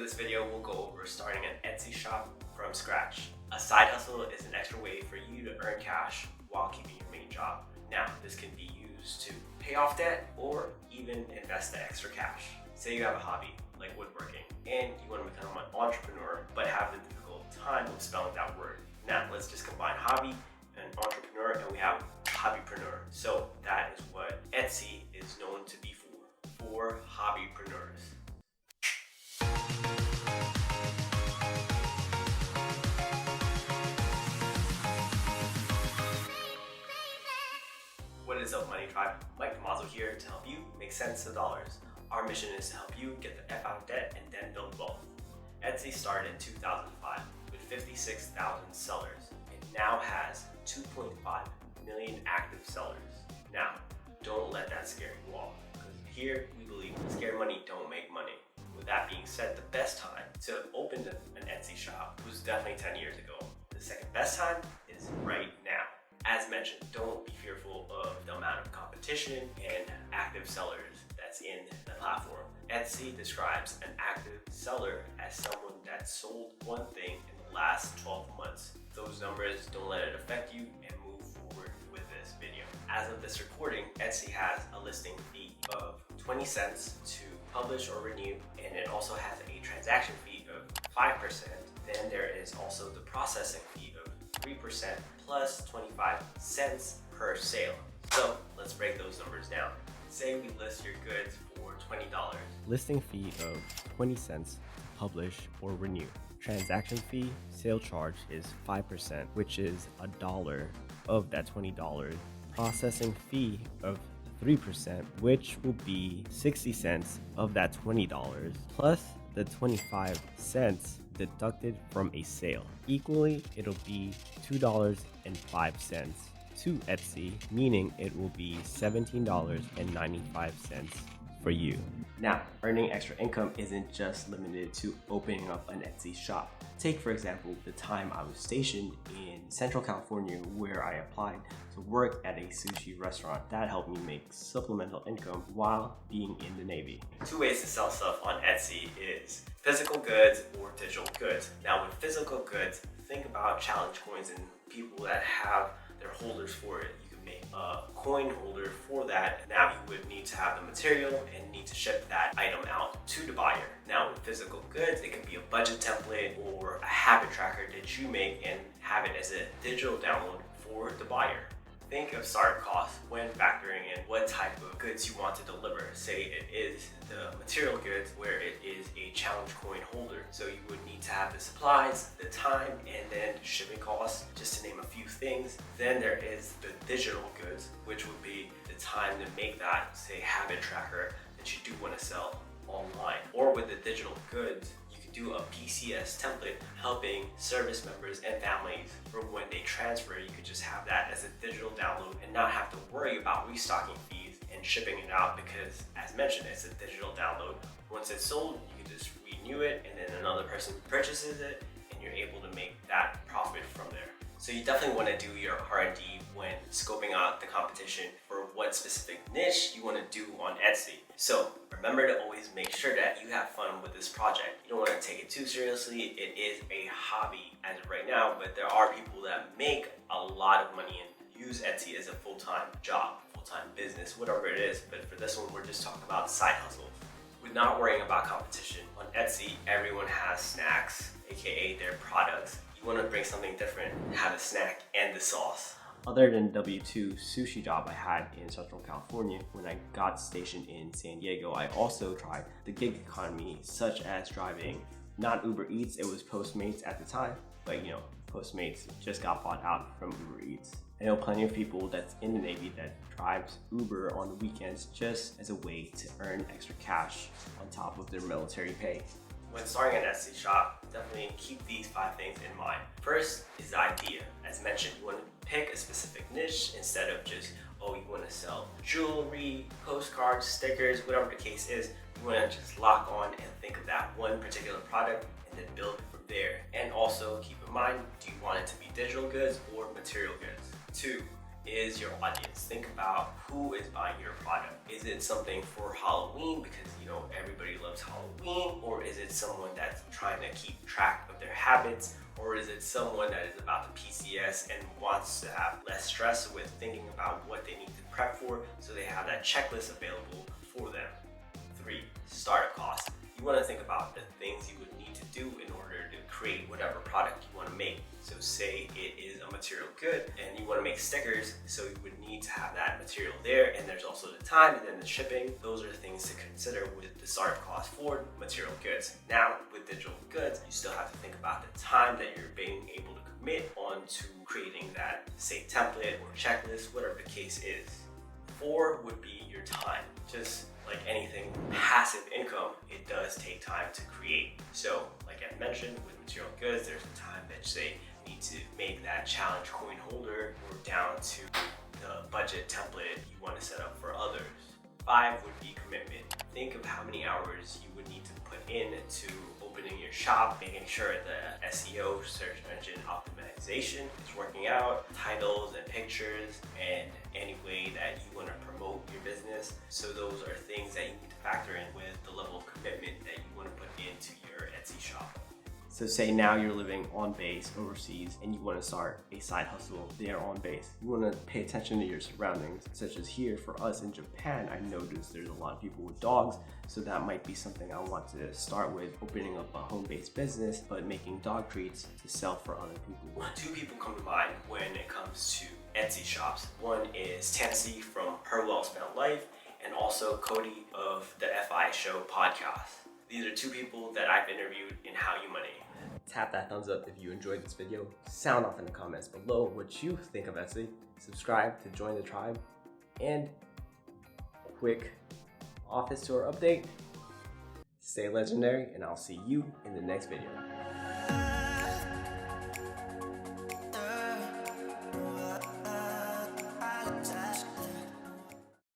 this video, we'll go over starting an Etsy shop from scratch. A side hustle is an extra way for you to earn cash while keeping your main job. Now, this can be used to pay off debt or even invest the extra cash. Say you have a hobby like woodworking and you want to become an entrepreneur but have the difficult time of spelling that word. Now, let's just combine hobby and entrepreneur and we have hobbypreneur. So that is what Etsy is known to be for hobbypreneurs. What is up, Money Tribe? Mike Damazo here to help you make sense of dollars. Our mission is to help you get the F out of debt and then build wealth. Etsy started in 2005 with 56,000 sellers and now has 2.5 million active sellers. Now, don't let that scare you off, because here we believe scared money don't make money. With that being said, the best time to open an Etsy shop was definitely 10 years ago. The second best time is right now. As mentioned, don't be fearful of the amount of competition and active sellers that's in the platform. Etsy describes an active seller as someone that sold one thing in the last 12 months. Those numbers, don't let it affect you and move forward with this video. As of this recording, Etsy has a listing fee of 20 cents to publish or renew, and it also has a transaction fee of 5%. Then there is also the processing fee of 3% plus 25 cents per sale. So let's break those numbers down. Say we list your goods for $20. Listing fee of 20 cents to publish or renew. Transaction fee, sale charge is 5%, which is $1 of that $20. Processing fee of 3%, which will be 60 cents of that $20, plus the 25 cents deducted from a sale. Equally, it'll be $2.05 to Etsy, meaning it will be $17.95 for you. Now, earning extra income isn't just limited to opening up an Etsy shop. Take, for example, the time I was stationed in Central California where I applied to work at a sushi restaurant. That helped me make supplemental income while being in the Navy. Two ways to sell stuff on Etsy is physical goods or digital goods. Now, with physical goods, think about challenge coins and people that have their holders for it. You can make a coin holder for that. Now you would need to have the material and need to ship that item out to the buyer. Now with physical goods, it could be a budget template or a habit tracker that you make and have it as a digital download for the buyer. Think of startup costs when factoring in what type of goods you want to deliver. Say it is the material goods where it is a challenge coin holder. So you would need to have the supplies, the time, and then shipping costs, just to name a few things. Then there is the digital goods, which would be the time to make that, say, habit tracker that you do want to sell online. Or with the digital goods, do a PCS template helping service members and families for when they transfer. You could just have that as a digital download and not have to worry about restocking fees and shipping it out, because as mentioned, it's a digital download. Once it's sold, you can just renew it and then another person purchases it and you're able to make that profit from there. So you definitely want to do your R&D when scoping out the competition for what specific niche you want to do on Etsy. So remember to always make sure that you have fun with this project. You don't want to take it too seriously. It is a hobby as of right now, but there are people that make a lot of money and use Etsy as a full-time job, full-time business, whatever it is. But for this one, we're just talking about side hustles. We're not worrying about competition. On Etsy, everyone has snacks, aka their products. You want to bring something different, have a snack and the sauce. Other than W2 sushi job I had in Central California, when I got stationed in San Diego, I also tried the gig economy, such as driving not Uber Eats, it was Postmates at the time, but you know, Postmates just got bought out from Uber Eats. I know plenty of people that's in the Navy that drives Uber on the weekends just as a way to earn extra cash on top of their military pay. When starting an Etsy shop, definitely keep these 5 things in mind. First is the idea. As mentioned, you want to pick a specific niche instead of just, oh, you want to sell jewelry, postcards, stickers, whatever the case is. You want to just lock on and think of that one particular product and then build from there. And also keep in mind, do you want it to be digital goods or material goods? 2, is your audience. Think about who is buying your product. Is it something for Halloween because everybody loves Halloween, or is it someone that's trying to keep track of their habits, or is it someone that is about the PCS and wants to have less stress with thinking about what they need to prep for, so they have that checklist available for them. 3, startup costs. You want to think about the things you would need to do in order to create whatever product you want to make. So say it is a material good and you want to make stickers, so you would need to have that material there, and there's also the time and then the shipping. Those are the things to consider with the startup cost for material goods. Now with digital goods, you still have to think about the time that you're being able to commit onto creating that, say, template or checklist, whatever the case is. 4 would be your time. Just like anything passive income, it does take time to create. So like I mentioned, with material goods, there's a time that, say, you need to make that challenge coin holder, or down to the budget template you want to set up for others. 5 would be commitment. Think of how many hours you would need to put into opening your shop, making sure the SEO, search engine optimization, is working out, titles and pictures, and any way that you want to promote your business. So those are things that you need to factor in with the level of commitment that you want to put into your Etsy shop. So say now you're living on base overseas and you want to start a side hustle there on base. You want to pay attention to your surroundings, such as here for us in Japan, I noticed there's a lot of people with dogs, so that might be something I want to start with, opening up a home-based business, but making dog treats to sell for other people. 2 people come to mind when it comes to Etsy shops. One is Tansy from Her Well Spent Life, and also Cody of the FI Show podcast. These are 2 people that I've interviewed in How You Money. Tap that thumbs up if you enjoyed this video. Sound off in the comments below what you think of Etsy. Subscribe to join the tribe. And quick office tour update. Stay legendary, and I'll see you in the next video.